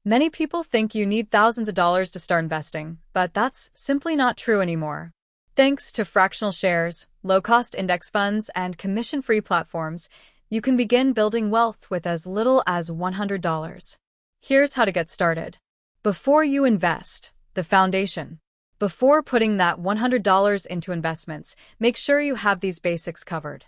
Many people think you need thousands of dollars to start investing, but that's simply not true anymore. Thanks to fractional shares, low-cost index funds, and commission-free platforms, you can begin building wealth with as little as $100. Here's how to get started. Before you invest, the foundation. Before putting that $100 into investments, make sure you have these basics covered.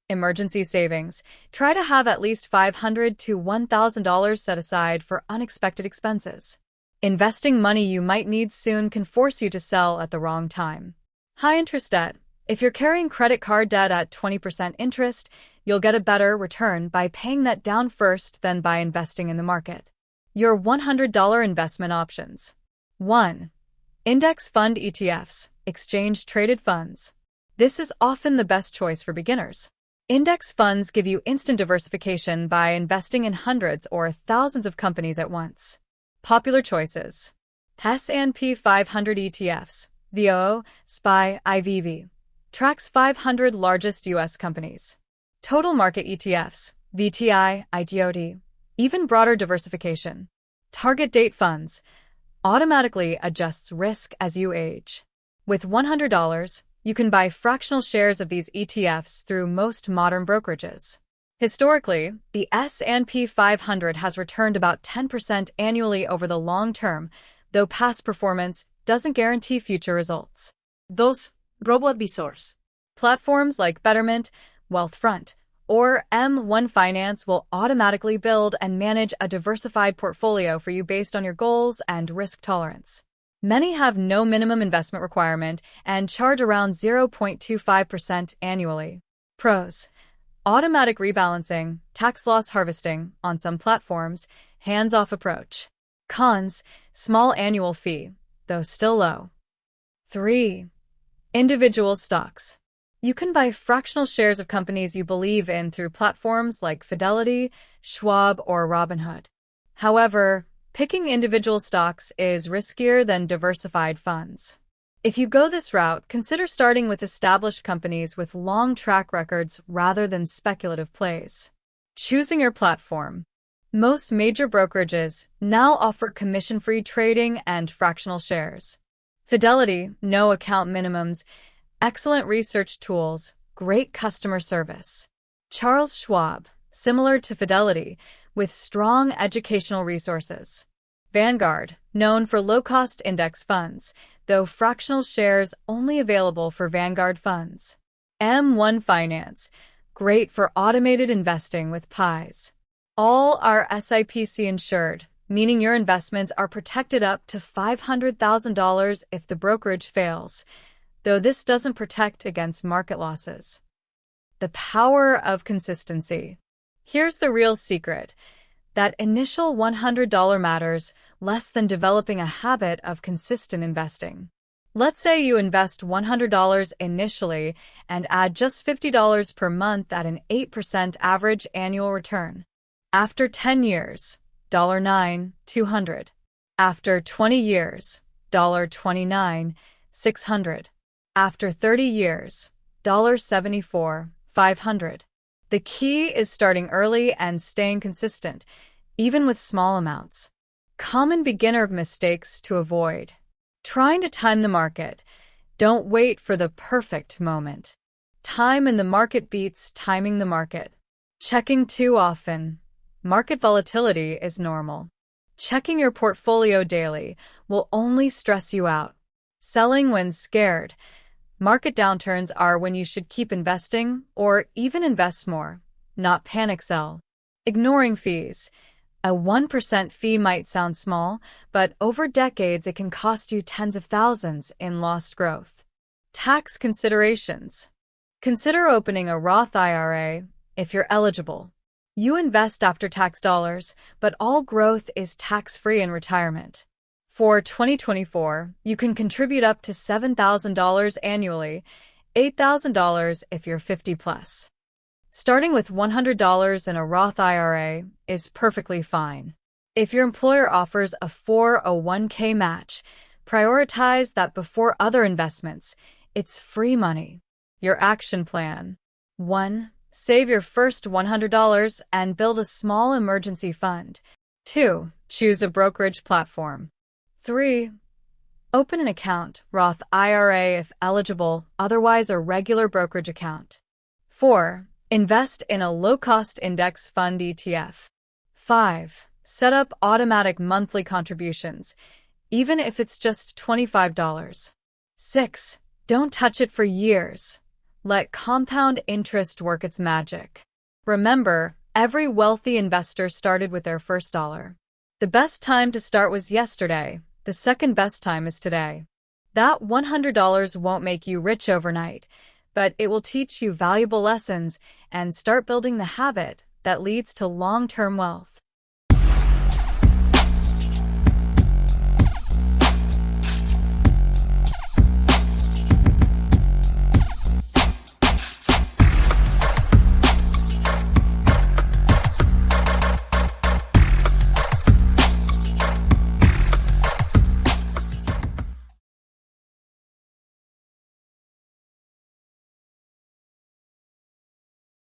Emergency savings. Try to have at least $500 to $1,000 set aside for unexpected expenses. Investing money you might need soon can force you to sell at the wrong time. High interest debt. If you're carrying credit card debt at 20% interest, you'll get a better return by paying that down first than by investing in the market. Your $100 investment options. 1. Index fund ETFs, exchange-traded funds. This is often the best choice for beginners. Index funds give you instant diversification by investing in hundreds or thousands of companies at once. Popular choices. S&P 500 ETFs, VOO, SPY, IVV. Tracks 500 largest U.S. companies. Total market ETFs, VTI, IGOT. Even broader diversification. Target date funds. Automatically adjusts risk as you age. With $100, you can buy fractional shares of these ETFs through most modern brokerages. Historically, the S&P 500 has returned about 10% annually over the long term, though past performance doesn't guarantee future results. 2. Robo-advisors. Platforms like Betterment, Wealthfront, or M1 Finance will automatically build and manage a diversified portfolio for you based on your goals and risk tolerance. Many have no minimum investment requirement and charge around 0.25% annually. Pros: automatic rebalancing, tax loss harvesting on some platforms, hands-off approach. Cons: small annual fee, though still low. 3. Individual stocks. You can buy fractional shares of companies you believe in through platforms like Fidelity, Schwab, or Robinhood. However, picking individual stocks is riskier than diversified funds. If you go this route, consider starting with established companies with long track records rather than speculative plays. Choosing your platform. Most major brokerages now offer commission-free trading and fractional shares. Fidelity, no account minimums, excellent research tools, great customer service. Charles Schwab, similar to Fidelity, with strong educational resources. Vanguard, known for low-cost index funds, though fractional shares only available for Vanguard funds. M1 Finance, great for automated investing with PIs. All are SIPC insured, meaning your investments are protected up to $500,000 if the brokerage fails, though this doesn't protect against market losses. The power of consistency. Here's the real secret. That initial $100 matters less than developing a habit of consistent investing. Let's say you invest $100 initially and add just $50 per month at an 8% average annual return. After 10 years, $9, $200. After 20 years, $29, $600. After 30 years, $74, $500. The key is starting early and staying consistent, even with small amounts. Common beginner mistakes to avoid. Trying to time the market. Don't wait for the perfect moment. Time in the market beats timing the market. Checking too often. Market volatility is normal. Checking your portfolio daily will only stress you out. Selling when scared. Market downturns are when you should keep investing or even invest more, not panic sell. Ignoring fees. A 1% fee might sound small, but over decades it can cost you tens of thousands in lost growth. Tax considerations. Consider opening a Roth IRA if you're eligible. You invest after-tax dollars, but all growth is tax-free in retirement. For 2024, you can contribute up to $7,000 annually, $8,000 if you're 50 plus. Starting with $100 in a Roth IRA is perfectly fine. If your employer offers a 401k match, prioritize that before other investments. It's free money. Your action plan. 1. Save your first $100 and build a small emergency fund. 2. Choose a brokerage platform. 3. Open an account, Roth IRA if eligible, otherwise a regular brokerage account. 4. Invest in a low-cost index fund ETF. 5. Set up automatic monthly contributions, even if it's just $25. 6. Don't touch it for years. Let compound interest work its magic. Remember, every wealthy investor started with their first dollar. The best time to start was yesterday. The second best time is today. That $100 won't make you rich overnight, but it will teach you valuable lessons and start building the habit that leads to long-term wealth.